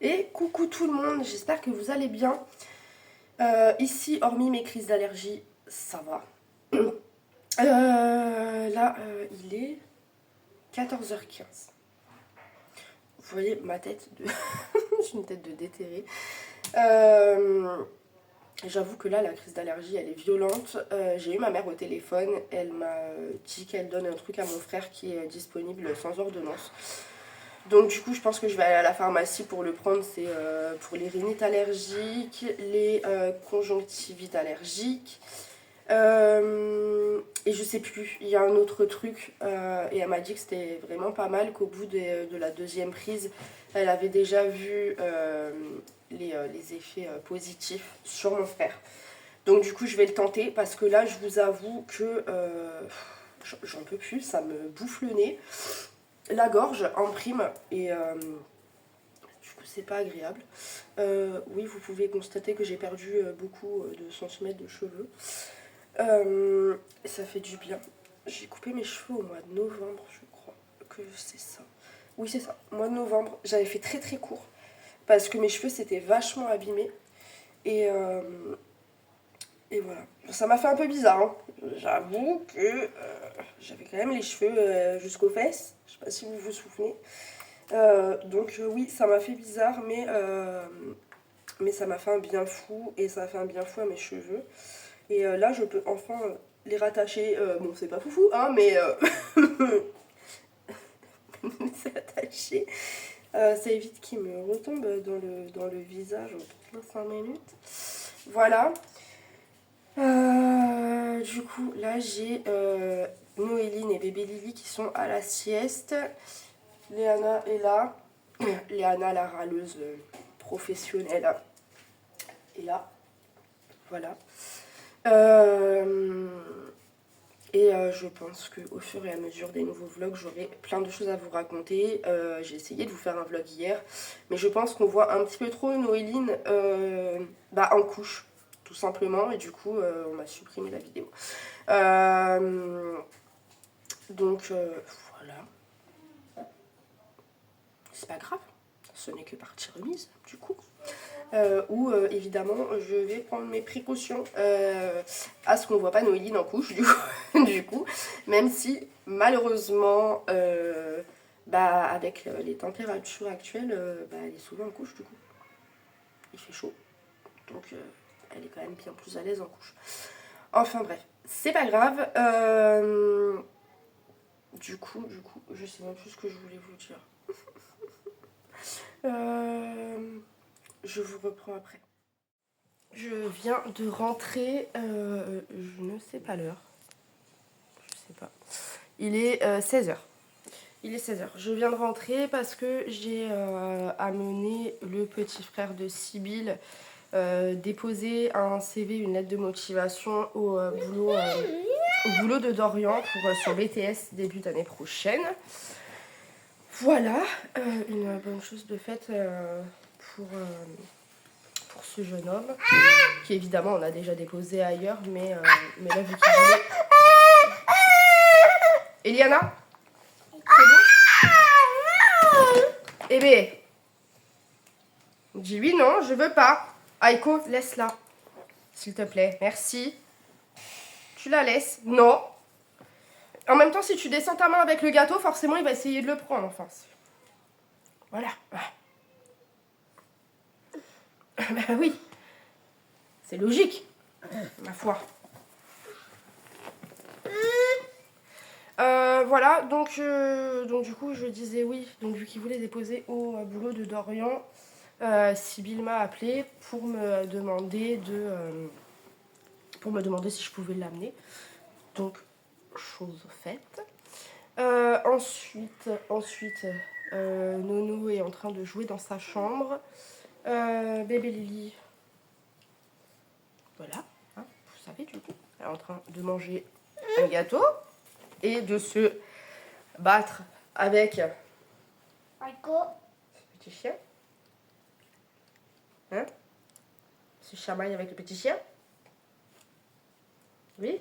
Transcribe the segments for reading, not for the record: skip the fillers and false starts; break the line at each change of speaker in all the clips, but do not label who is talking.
Et coucou tout le monde, j'espère que vous allez bien. Ici, hormis mes crises d'allergie, ça va. Là, il est 14h15. Vous voyez ma tête de... J'ai une tête de déterré. J'avoue que là, la crise d'allergie, elle est violente. J'ai eu ma mère au téléphone. Elle m'a dit qu'elle donne un truc à mon frère qui est disponible sans ordonnance. Donc du coup, je pense que je vais aller à la pharmacie pour le prendre. C'est pour les rhinites allergiques, les conjonctivites allergiques. Et je sais plus, il y a un autre truc. Et elle m'a dit que c'était vraiment pas mal, qu'au bout de la deuxième prise, elle avait déjà vu les effets positifs sur mon frère. Donc du coup, je vais le tenter parce que là, je vous avoue que j'en peux plus, ça me bouffe le nez. La gorge en prime et du coup c'est pas agréable. Oui, vous pouvez constater que j'ai perdu beaucoup de centimètres de cheveux. Ça fait du bien. J'ai coupé mes cheveux au mois de novembre, je crois que c'est ça. Oui, c'est ça, au mois de novembre. J'avais fait très très court parce que mes cheveux s'étaient vachement abîmés et voilà. Ça m'a fait un peu bizarre, hein. J'avoue que j'avais quand même les cheveux jusqu'aux fesses. Je sais pas si vous vous souvenez. Donc oui, ça m'a fait bizarre, mais ça m'a fait un bien fou et ça a fait un bien fou à mes cheveux. Et là, je peux enfin les rattacher. Bon, c'est pas foufou, hein, mais c'est attaché. Ça évite qu'ils me retombent dans le visage en 5 minutes. Voilà. Du coup, là, j'ai Noéline et bébé Lily qui sont à la sieste. Léana est là. Léana, la râleuse professionnelle, est là. Voilà. Je pense qu'au fur et à mesure des nouveaux vlogs, j'aurai plein de choses à vous raconter. J'ai essayé de vous faire un vlog hier, mais je pense qu'on voit un petit peu trop Noéline en couche, tout simplement, et du coup, on m'a supprimé la vidéo. Voilà. C'est pas grave, ce n'est que partie remise, du coup. Évidemment je vais prendre mes précautions à ce qu'on ne voit pas Noéline en couche du coup, même si malheureusement avec les températures actuelles elle est souvent en couche du coup. Il fait chaud, donc elle est quand même bien plus à l'aise en couche. Enfin bref, c'est pas grave. Du coup, je sais même plus ce que je voulais vous dire. Je vous reprends après. Je viens de rentrer, je ne sais pas l'heure. Je sais pas. Il est 16h. Il est 16h. Je viens de rentrer parce que j'ai amené le petit frère de Sybille déposer un CV, une lettre de motivation au boulot de Dorian pour son BTS début d'année prochaine. Voilà, une bonne chose de faite pour ce jeune homme, qui évidemment on a déjà déposé ailleurs, mais là vu qu'il voulait... Eliana, c'est bon? Eh bien, dis-lui non, je veux pas. Aiko, laisse-la, s'il te plaît, merci. Tu la laisses? Non. En même temps, si tu descends ta main avec le gâteau, forcément il va essayer de le prendre, enfin. Voilà. Bah oui, c'est logique, ma foi. Voilà, donc du coup je disais oui, donc vu qu'il voulait déposer au boulot de Dorian, Sybille m'a appelé pour me demander si je pouvais l'amener. Donc chose faite. Ensuite Nono est en train de jouer dans sa chambre. Bébé Lily, voilà, hein, vous savez du coup, elle est en train de manger un gâteau et de se battre avec ce petit chien. Hein? Se chamaille avec le petit chien. Oui.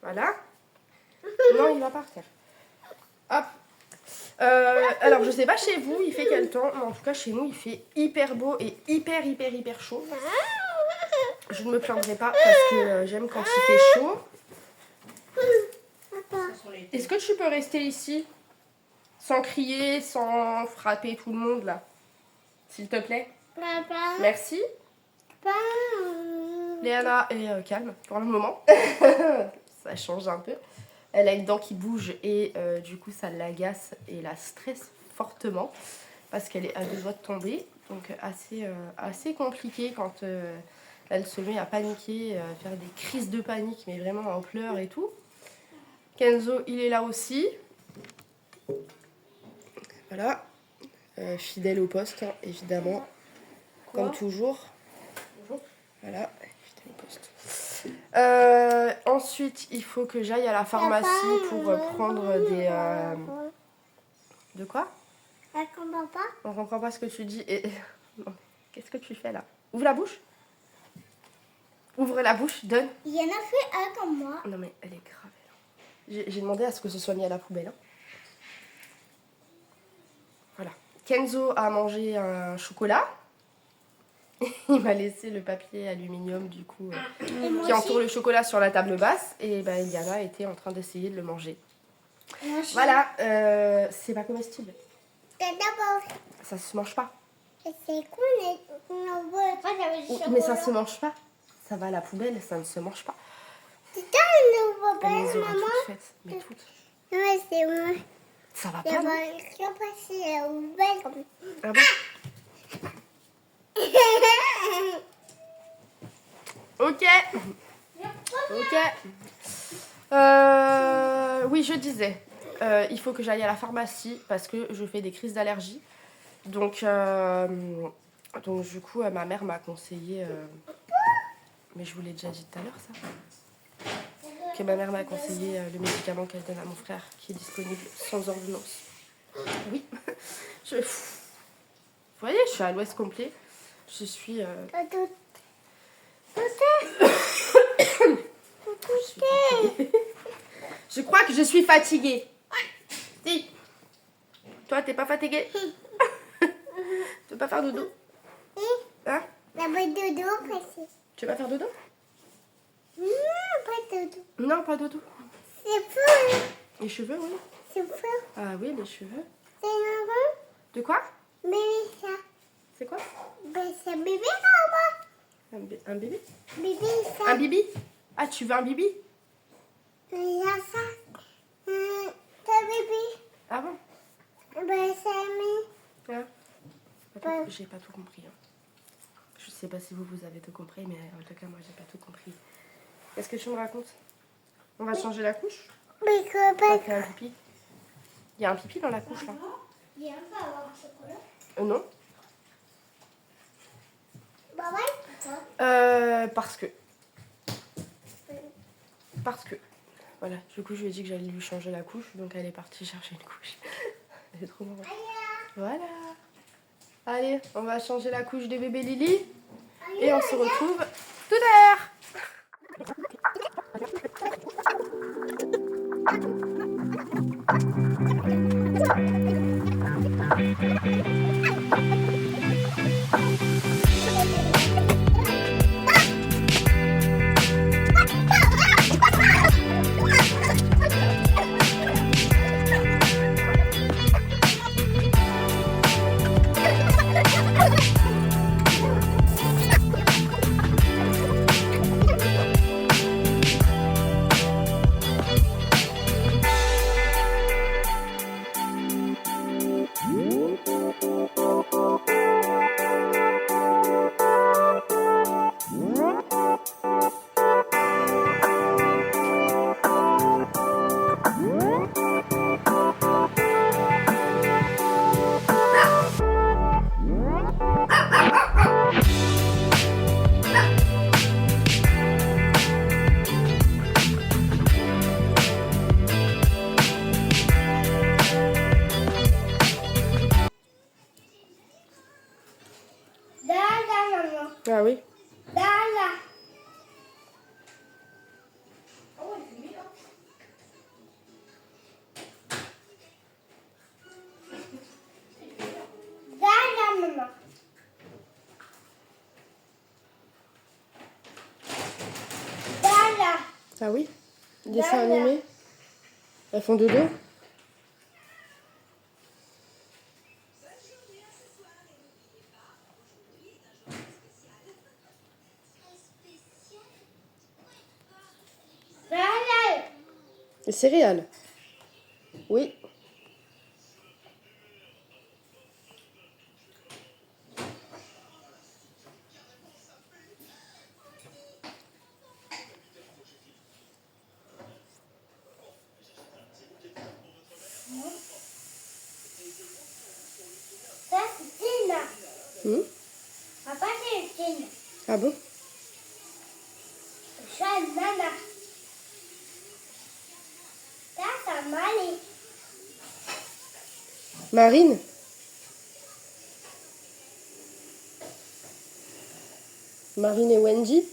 Voilà. Non, il va partir. Hop. Alors je sais pas chez vous il fait quel temps, mais en tout cas chez nous il fait hyper beau et hyper chaud. Je ne me plaindrai pas parce que j'aime quand il fait chaud. Est-ce que tu peux rester ici sans crier, sans frapper tout le monde là, s'il te plaît? Merci. Léana est calme pour le moment. Ça change un peu. Elle a une dent qui bouge et du coup ça l'agace et la stresse fortement parce qu'elle est à 2 doigts de tomber. Donc assez compliqué quand elle se met à paniquer, à faire des crises de panique, mais vraiment en pleurs et tout. Kenzo, il est là aussi. Voilà. Fidèle au poste, hein, évidemment. Quoi? Comme toujours. Bonjour. Voilà. Fidèle au poste. Ensuite, il faut que j'aille à la pharmacie pour prendre des... De quoi?
On comprend pas.
On comprend pas ce que tu dis. Et... Qu'est-ce que tu fais là? Ouvre la bouche. Ouvre la bouche, donne.
Il y en a fait un comme moi.
Non mais elle est grave. J'ai demandé à ce que ce soit mis à la poubelle. Hein. Voilà. Kenzo a mangé un chocolat. Il m'a laissé le papier aluminium du coup qui entoure le chocolat sur la table basse. Et ben Eliana était en train d'essayer de le manger. Voilà. C'est pas comestible. Ça se mange pas.
C'est cool.
Mais ça se mange pas. Ça va à la poubelle, ça ne se mange pas.
C'est un nouveau
Elle les aura
maman.
toutes faites, mais toutes.
Ouais, c'est moi.
Ça va pas, non?
Je vais passer au bel.
Ah bon? Ok. Ok. Oui, je disais, il faut que j'aille à la pharmacie parce que je fais des crises d'allergie. Donc du coup, ma mère m'a conseillé... mais je vous l'ai déjà dit tout à l'heure, ça. Que ma mère m'a conseillé le médicament qu'elle donne à mon frère, qui est disponible sans ordonnance. Oui. Vous voyez, je suis à l'ouest complet. Je suis... Je crois que je suis fatiguée. Si. Toi, t'es pas fatiguée? Tu veux pas faire dodo? Hein?
La boîte de dos, précis.
Tu veux pas faire dodo?
Non, pas de dos.
Non, pas dodo.
C'est fou.
Les cheveux, oui.
C'est fou.
Ah oui, les cheveux.
C'est marrant.
De quoi?
Bébé, ça.
C'est quoi?
Ben, c'est bébé, maman.
Un bébé?
Bébé, ça.
Un bibi? Ah, tu veux un bibi?
Il y a ça. C'est bébé.
Ah bon?
Ben, c'est mis.
Ah. J'ai pas tout compris. Hein. Je sais pas si vous avez tout compris, mais en tout cas, moi, j'ai pas tout compris. Qu'est-ce que tu me racontes? On va changer la couche?
Mais
On
comment?
va faire un pipi. Il y a un pipi dans la couche, là?
Il y a pas avoir un chocolat.
Non.
Bah ouais, pourquoi?
Parce que. Voilà, du coup, je lui ai dit que j'allais lui changer la couche, donc elle est partie chercher une couche. Elle est trop marrante. Voilà. Allez, on va changer la couche de bébé Lily. Et on se retrouve tout à l'heure. Ah oui. Ah oui? Dessin animé? Elles font dodo? Les céréales? Oui.
Ça, c'est Tina.
Hmm?
Papa, c'est Tina.
Ah bon?
Ça, Nana. Ça, c'est Mali.
Marine? Marine et Wendy?